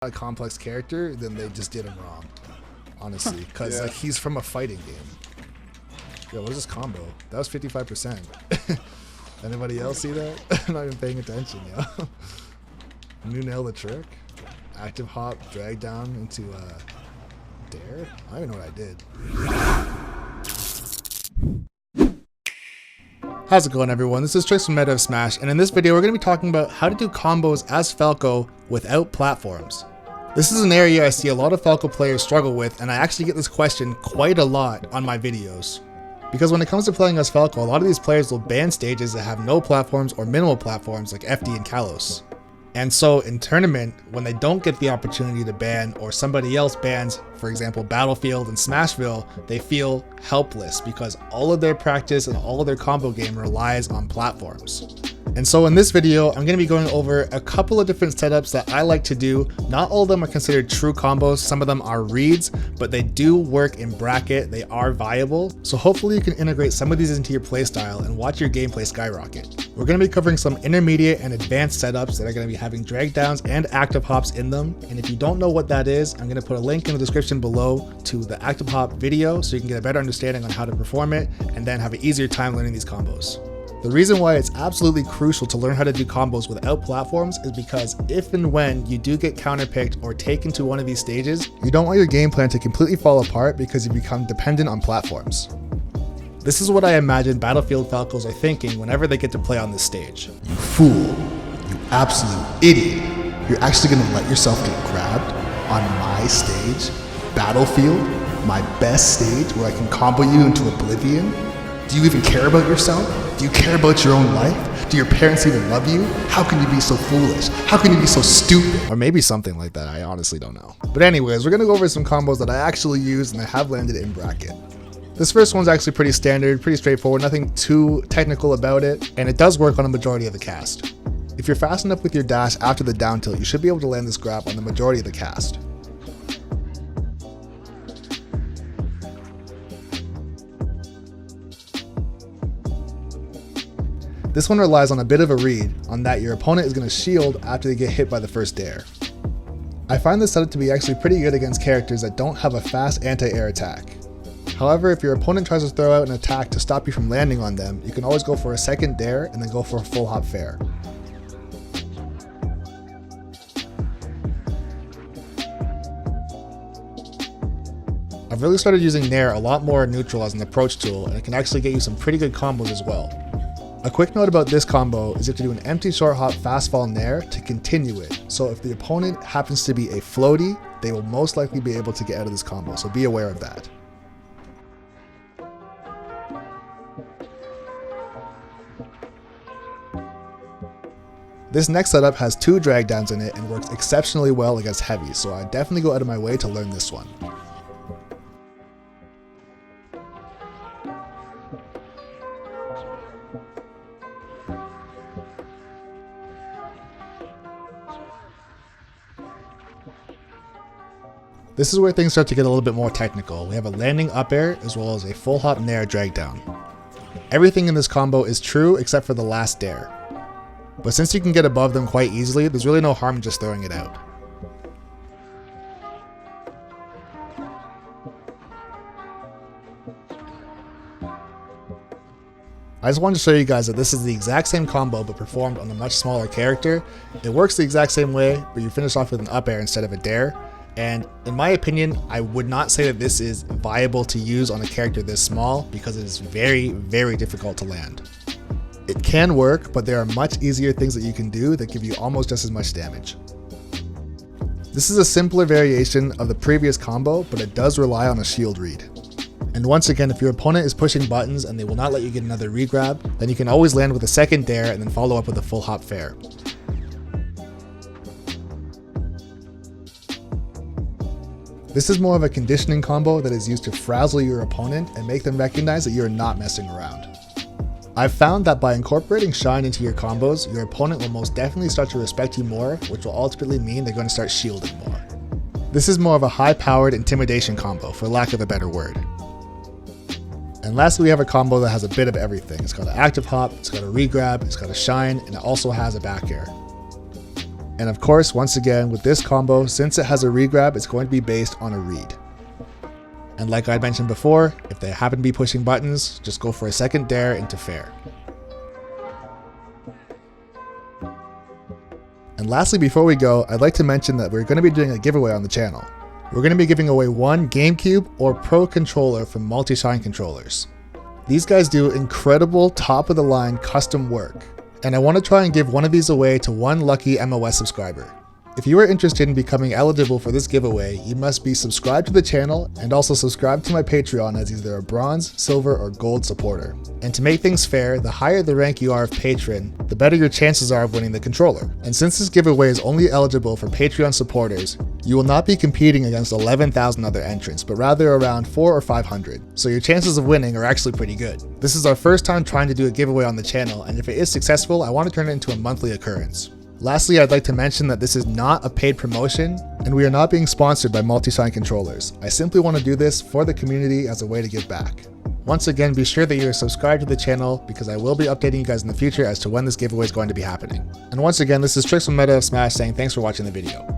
a complex character, then they just did him wrong, honestly, because like he's from a fighting game. Yo, what is this combo? That was 55%. Anybody else see that? I'm not even paying attention, yo. New nail the trick. Active hop, drag down into dare. I don't even know what I did. How's it going, everyone? This is Trixx from Meta of Smash, and in this video we're going to be talking about how to do combos as Falco without platforms. This is an area I see a lot of Falco players struggle with, and I actually get this question quite a lot on my videos. Because when it comes to playing as Falco, a lot of these players will ban stages that have no platforms or minimal platforms like FD and Kalos. And so in tournament, when they don't get the opportunity to ban, or somebody else bans, for example, Battlefield and Smashville, they feel helpless because all of their practice and all of their combo game relies on platforms. And so in this video, I'm going to be going over a couple of different setups that I like to do. Not all of them are considered true combos. Some of them are reads, but they do work in bracket. They are viable. So hopefully you can integrate some of these into your playstyle and watch your gameplay skyrocket. We're going to be covering some intermediate and advanced setups that are going to be having drag downs and active hops in them. And if you don't know what that is, I'm going to put a link in the description below to the active hop video so you can get a better understanding on how to perform it and then have an easier time learning these combos. The reason why it's absolutely crucial to learn how to do combos without platforms is because if and when you do get counterpicked or taken to one of these stages, you don't want your game plan to completely fall apart because you become dependent on platforms. This is what I imagine Battlefield Falcos are thinking whenever they get to play on this stage. You fool, you absolute idiot. You're actually gonna let yourself get grabbed on my stage? Battlefield, my best stage where I can combo you into oblivion? Do you even care about yourself? Do you care about your own life? Do your parents even love you? How can you be so foolish? How can you be so stupid? Or maybe something like that, I honestly don't know. But anyways, we're gonna go over some combos that I actually use and I have landed in bracket. This first one's actually pretty standard, pretty straightforward, nothing too technical about it, and it does work on a majority of the cast. If you're fast enough with your dash after the down tilt, you should be able to land this grab on the majority of the cast. This one relies on a bit of a read on that your opponent is going to shield after they get hit by the first dare. I find this setup to be actually pretty good against characters that don't have a fast anti-air attack. However, if your opponent tries to throw out an attack to stop you from landing on them, you can always go for a second dare and then go for a full hop fair. I've really started using Nair a lot more neutral as an approach tool, and it can actually get you some pretty good combos as well. A quick note about this combo is you have to do an empty short hop fast fall Nair to continue it. So if the opponent happens to be a floaty, they will most likely be able to get out of this combo, so be aware of that. This next setup has two drag downs in it and works exceptionally well against heavies, so I definitely go out of my way to learn this one. This is where things start to get a little bit more technical. We have a landing up air as well as a full hop Nair drag down. Everything in this combo is true except for the last dare. But since you can get above them quite easily, there's really no harm in just throwing it out. I just wanted to show you guys that this is the exact same combo but performed on a much smaller character. It works the exact same way, but you finish off with an up air instead of a dare. And in my opinion, I would not say that this is viable to use on a character this small because it is very, very difficult to land. It can work, but there are much easier things that you can do that give you almost just as much damage. This is a simpler variation of the previous combo, but it does rely on a shield read. And once again, if your opponent is pushing buttons and they will not let you get another regrab, then you can always land with a second dare and then follow up with a full hop fair. This is more of a conditioning combo that is used to frazzle your opponent and make them recognize that you're not messing around. I've found that by incorporating shine into your combos, your opponent will most definitely start to respect you more, which will ultimately mean they're going to start shielding more. This is more of a high-powered intimidation combo, for lack of a better word. And lastly, we have a combo that has a bit of everything. It's got an active hop, it's got a regrab, it's got a shine, and it also has a back air. And of course, once again, with this combo, since it has a regrab, it's going to be based on a read. And like I mentioned before, if they happen to be pushing buttons, just go for a second dare into fair. And lastly, before we go, I'd like to mention that we're going to be doing a giveaway on the channel. We're going to be giving away one GameCube or Pro controller from Multi-Shine Controllers. These guys do incredible top-of-the-line custom work, and I want to try and give one of these away to one lucky MoS subscriber. If you are interested in becoming eligible for this giveaway, you must be subscribed to the channel and also subscribe to my Patreon as either a bronze, silver, or gold supporter. And to make things fair, the higher the rank you are of patron, the better your chances are of winning the controller. And since this giveaway is only eligible for Patreon supporters, you will not be competing against 11,000 other entrants, but rather around 400 or 500. So your chances of winning are actually pretty good. This is our first time trying to do a giveaway on the channel, and if it is successful, I want to turn it into a monthly occurrence. Lastly, I'd like to mention that this is not a paid promotion, and we are not being sponsored by Multi-Shine Controllers. I simply want to do this for the community as a way to give back. Once again, be sure that you are subscribed to the channel because I will be updating you guys in the future as to when this giveaway is going to be happening. And once again, this is Trixx from Meta of Smash saying thanks for watching the video.